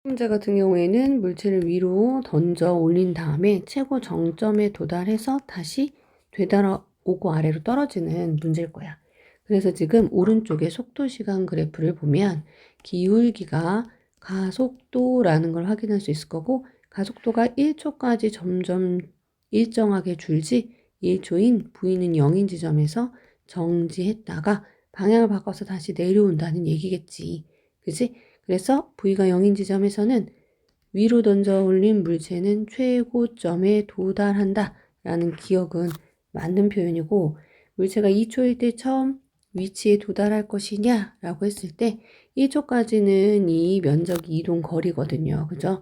문제 같은 경우에는 물체를 위로 던져 올린 다음에 최고 정점에 도달해서 다시 되돌아오고 아래로 떨어지는 문제일 거야. 그래서 지금 오른쪽에 속도 시간 그래프를 보면 기울기가 가속도라는 걸 확인할 수 있을 거고, 가속도가 1초까지 점점 일정하게 줄지 1초인 V는 0인 지점에서 정지했다가 방향을 바꿔서 다시 내려온다는 얘기겠지. 그치? 그래서 V가 0인 지점에서는 위로 던져 올린 물체는 최고점에 도달한다 라는 기억은 맞는 표현이고, 물체가 2초일 때 처음 위치에 도달할 것이냐 라고 했을 때 1초까지는 이 면적이 이동 거리거든요. 그죠?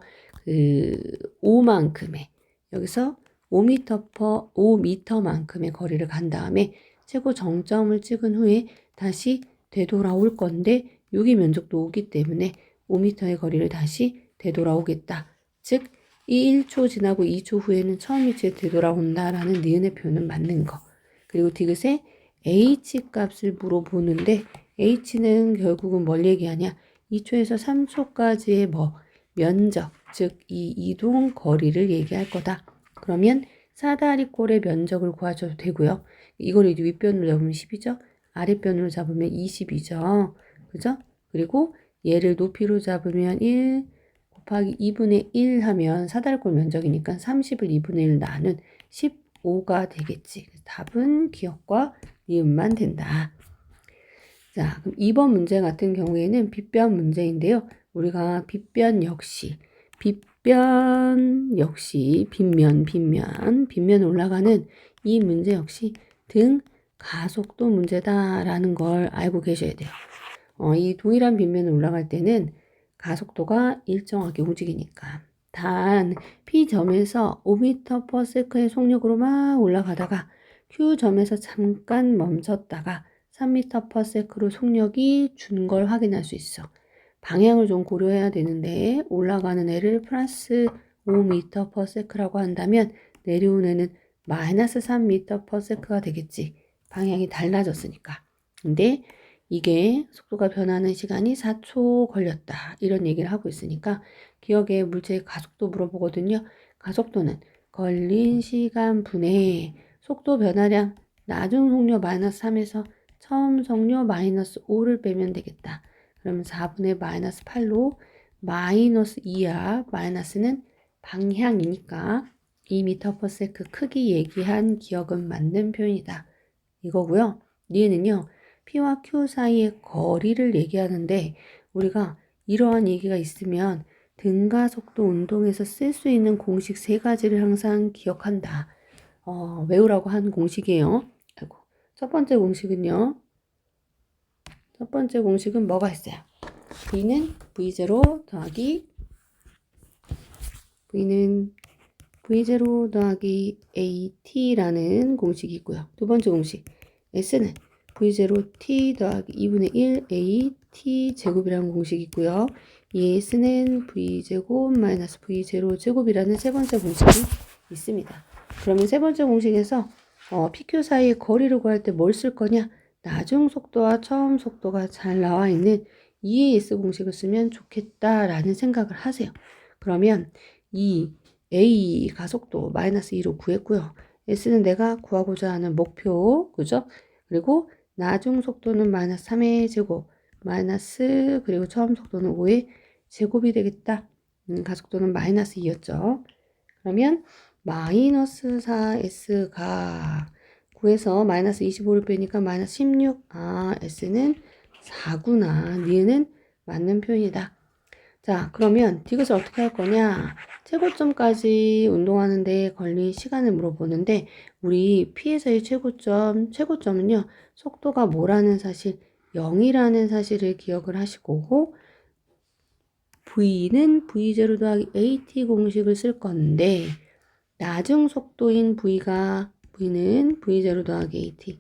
5만큼의 여기서 5m만큼의 거리를 간 다음에 최고 정점을 찍은 후에 다시 되돌아올 건데, 여기 면적도 오기 때문에 5m의 거리를 다시 되돌아오겠다. 즉, 이 1초 지나고 2초 후에는 처음 위치에 되돌아온다라는 니은의 표현은 맞는 거. 그리고 디귿에 h 값을 물어보는데, h는 결국은 뭘 얘기하냐? 2초에서 3초까지의 면적, 즉 이 이동 거리를 얘기할 거다. 그러면 사다리꼴의 면적을 구하셔도 되고요. 이걸 이제 윗변으로 잡으면 10이죠. 아랫변으로 잡으면 20이죠. 그죠? 그리고 얘를 높이로 잡으면 1 곱하기 2분의 1 하면 사다리꼴 면적이니까 30을 2분의 1 나눈 15가 되겠지. 답은 기억과 니은만 된다. 자, 그럼 2번 문제 같은 경우에는 빗변 문제인데요. 우리가 빗변 역시 빗면 올라가는 이 문제 역시 등 가속도 문제다라는 걸 알고 계셔야 돼요. 이 동일한 빗면을 올라갈 때는 가속도가 일정하게 움직이니까. 단 P점에서 5m/s의 속력으로 막 올라가다가 Q점에서 잠깐 멈췄다가 3m/s로 속력이 준 걸 확인할 수 있어. 방향을 좀 고려해야 되는데, 올라가는 애를 플러스 5m/s라고 한다면 내려오는 애는 마이너스 3m/s가 되겠지. 방향이 달라졌으니까. 근데 이게 속도가 변하는 시간이 4초 걸렸다, 이런 얘기를 하고 있으니까 기억에 물체의 가속도 물어보거든요. 가속도는 걸린 시간 분의 속도 변화량 나중 속력 마이너스 3에서 처음 속력 마이너스 5를 빼면 되겠다. 그러면 4분의 마이너스 8로 마이너스 2야. 마이너스는 방향이니까 2m/s 크기 얘기한 기억은 맞는 표현이다. 이거고요. 니은은요, P와 Q 사이의 거리를 얘기하는데, 우리가 이러한 얘기가 있으면 등가속도 운동에서 쓸 수 있는 공식 3가지를 항상 기억한다. 외우라고 한 공식이에요. 아이고. 첫 번째 공식은 뭐가 있어요? V는 V0 더하기 AT라는 공식이 있고요. 두 번째 공식, S는 V0T 더하기 2분의 1 AT 제곱이라는 공식이 있고요. 이 S는 V제곱 마이너스 V0 제곱이라는 세 번째 공식이 있습니다. 그러면 세 번째 공식에서 PQ 사이의 거리를 구할 때 뭘 쓸 거냐? 나중 속도와 처음 속도가 잘 나와 있는 EAS 공식을 쓰면 좋겠다라는 생각을 하세요. 그러면 이 A 가속도 마이너스 2로 구했고요. S는 내가 구하고자 하는 목표, 그죠? 그리고 나중 속도는 마이너스 3의 제곱, 마이너스, 그리고 처음 속도는 5의 제곱이 되겠다. 가속도는 마이너스 2였죠. 그러면 마이너스 4S가 9에서 마이너스 25를 빼니까 마이너스 16. S는 4구나. 니은은 맞는 표현이다. 자, 그러면 디귿을 어떻게 할 거냐? 최고점까지 운동하는데 걸린 시간을 물어보는데, 우리 P에서의 최고점은요, 속도가 뭐라는 사실, 0이라는 사실을 기억을 하시고, V는 V0 더하기 AT 공식을 쓸 건데, 나중 속도인 V는 V0 더하기 AT.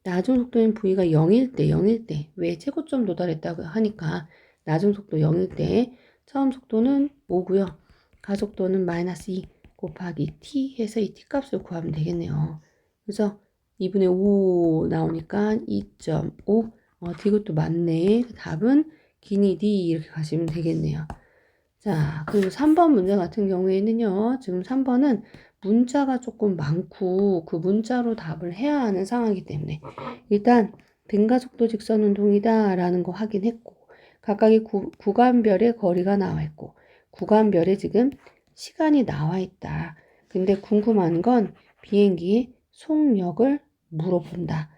나중 속도인 V가 0일 때, 왜 최고점 도달했다고 하니까, 나중 속도 0일 때 처음 속도는 5고요. 가속도는 마이너스 2 곱하기 t 해서 이 t 값을 구하면 되겠네요. 그래서 2분의 5 나오니까 2.5. 디귿도 맞네. 답은 기니 D 이렇게 가시면 되겠네요. 자, 그리고 3번 문제 같은 경우에는요. 지금 3번은 문자가 조금 많고 그 문자로 답을 해야 하는 상황이기 때문에 일단 등가속도 직선 운동이다 라는 거 확인했고 각각의 구간별의 거리가 나와 있고 구간별에 지금 시간이 나와 있다. 근데 궁금한 건 비행기 속력을 물어본다.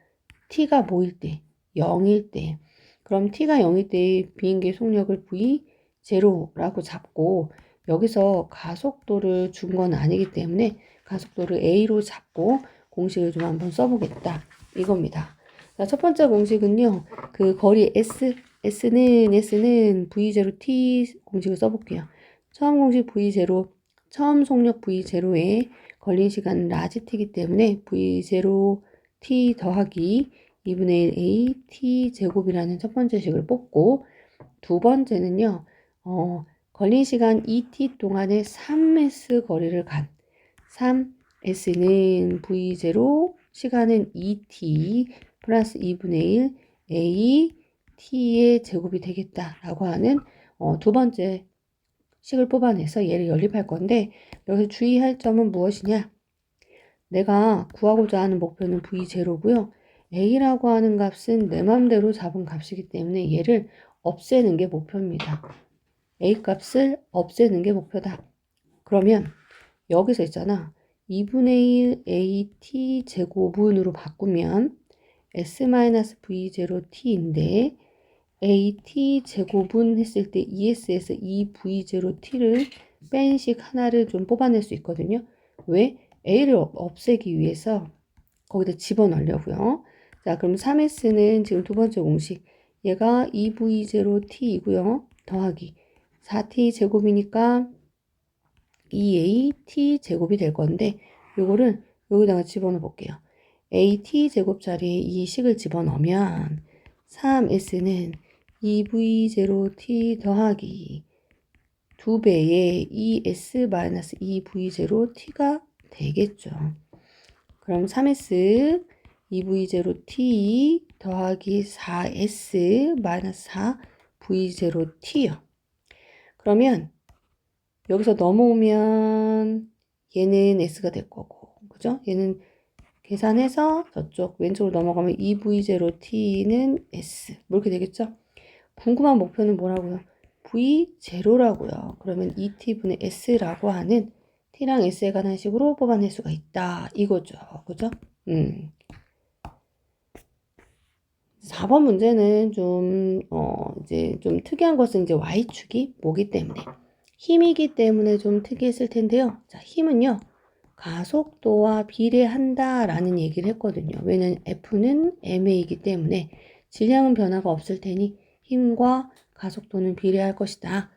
t가 뭐일 때? 0일 때. 그럼 t가 0일 때 비행기의 속력을 v 제로라고 잡고 여기서 가속도를 준 건 아니기 때문에 가속도를 a로 잡고 공식을 좀 한번 써보겠다. 이겁니다. 자, 첫 번째 공식은요. 그 거리 S는 V0 T 공식을 써볼게요. 처음 공식 V0, 처음 속력 V0에 걸린 시간은 라지 T이기 때문에 V0 T 더하기 2분의 1 A T 제곱이라는 첫 번째 식을 뽑고 두 번째는요. 걸린 시간 2t 동안에 3s 거리를 간 3s는 v0 시간은 2t 플러스 2분의 1 a t의 제곱이 되겠다라고 하는 두 번째 식을 뽑아내서 얘를 연립할 건데 여기서 주의할 점은 무엇이냐? 내가 구하고자 하는 목표는 v0고요. a라고 하는 값은 내 맘대로 잡은 값이기 때문에 얘를 없애는 게 목표입니다. a 값을 없애는 게 목표다. 그러면 여기서 있잖아. 2분의 1 at 제곱분으로 바꾸면 s-v0t인데 at 제곱분 했을 때 es에서 이 v0t를 뺀 식 하나를 좀 뽑아낼 수 있거든요. 왜? a를 없애기 위해서 거기다 집어넣으려고요. 자, 그럼 3s는 지금 두 번째 공식. 얘가 2v0t이고요. 더하기 4t 제곱이니까 2at 제곱이 될 건데 요거를 여기다가 집어넣어 볼게요. at 제곱 자리에 이 식을 집어넣으면 3s는 2v0t 더하기 2배의 2s-2v0t가 되겠죠. 그럼 3s 2v0t 더하기 4s-4v0t요. 그러면 여기서 넘어오면 얘는 s가 될 거고, 그죠? 얘는 계산해서 저쪽 왼쪽으로 넘어가면 2v0t는 s. 뭐 이렇게 되겠죠? 궁금한 목표는 뭐라고요? v0라고요. 그러면 2t분의 s라고 하는 t랑 s에 관한 식으로 뽑아낼 수가 있다. 이거죠. 그죠? 4번 문제는 이제 좀 특이한 것은 이제 y축이 뭐기 때문에 힘이기 때문에 좀 특이했을 텐데요. 자, 힘은요. 가속도와 비례한다라는 얘기를 했거든요. 왜냐면 F는 ma이기 때문에 질량은 변화가 없을 테니 힘과 가속도는 비례할 것이다.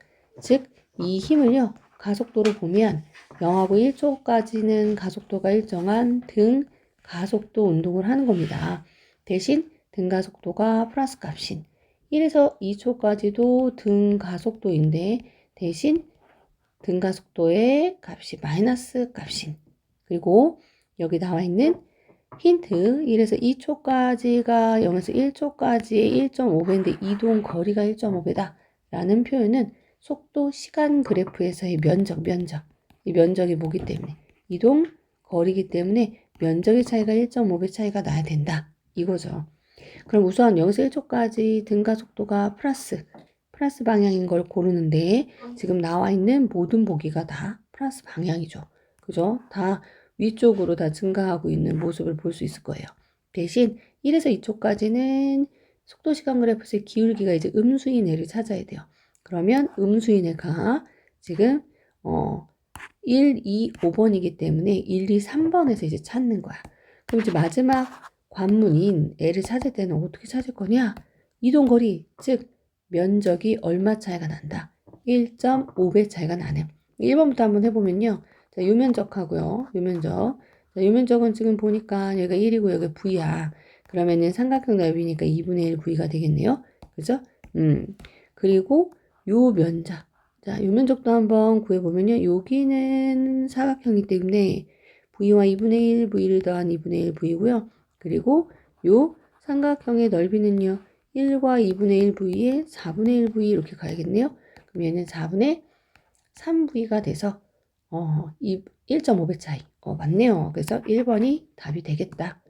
즉, 이 힘을요. 가속도로 보면 0하고 1초까지는 가속도가 일정한 등 가속도 운동을 하는 겁니다. 대신 등 가속도가 플러스 값인 1에서 2초까지도 등 가속도인데 대신 등 가속도의 값이 마이너스 값인 그리고 여기 나와 있는 힌트 1에서 2초까지가 0에서 1초까지의 1.5배인데 이동 거리가 1.5배다 라는 표현은 속도 시간 그래프에서의 면적 이 면적이 뭐기 때문에 이동 거리이기 때문에 면적의 차이가 1.5배 차이가 나야 된다 이거죠. 그럼 우선 0에서 1초까지 등가속도가 플러스 방향인 걸 고르는데 지금 나와 있는 모든 보기가 다 플러스 방향이죠. 그죠? 다 위쪽으로 다 증가하고 있는 모습을 볼 수 있을 거예요. 대신 1에서 2초까지는 속도 시간 그래프의 기울기가 이제 음수인 애를 찾아야 돼요. 그러면 음수인 애가 지금 1, 2, 5번이기 때문에 1, 2, 3번에서 이제 찾는 거야. 그럼 이제 마지막 관문인 애를 찾을 때는 어떻게 찾을 거냐? 이동거리, 즉 면적이 얼마 차이가 난다? 1.5배 차이가 나네. 1번부터 한번 해보면요. 자, 요면적하고요. 요면적. 자, 요면적은 지금 보니까 여기가 1이고 여기가 V야. 그러면은 삼각형 넓이니까 2분의 1 V가 되겠네요. 그죠? 그리고 요 면적. 자, 요 면적도 한번 구해보면요. 여기는 사각형이기 때문에 V와 2분의 1 V를 더한 2분의 1 V고요. 그리고 요 삼각형의 넓이는요. 1과 2분의 1 V에 4분의 1 V 이렇게 가야겠네요. 그럼 얘는 4분의 3V가 돼서 이 1.5배 차이. 맞네요. 그래서 1번이 답이 되겠다.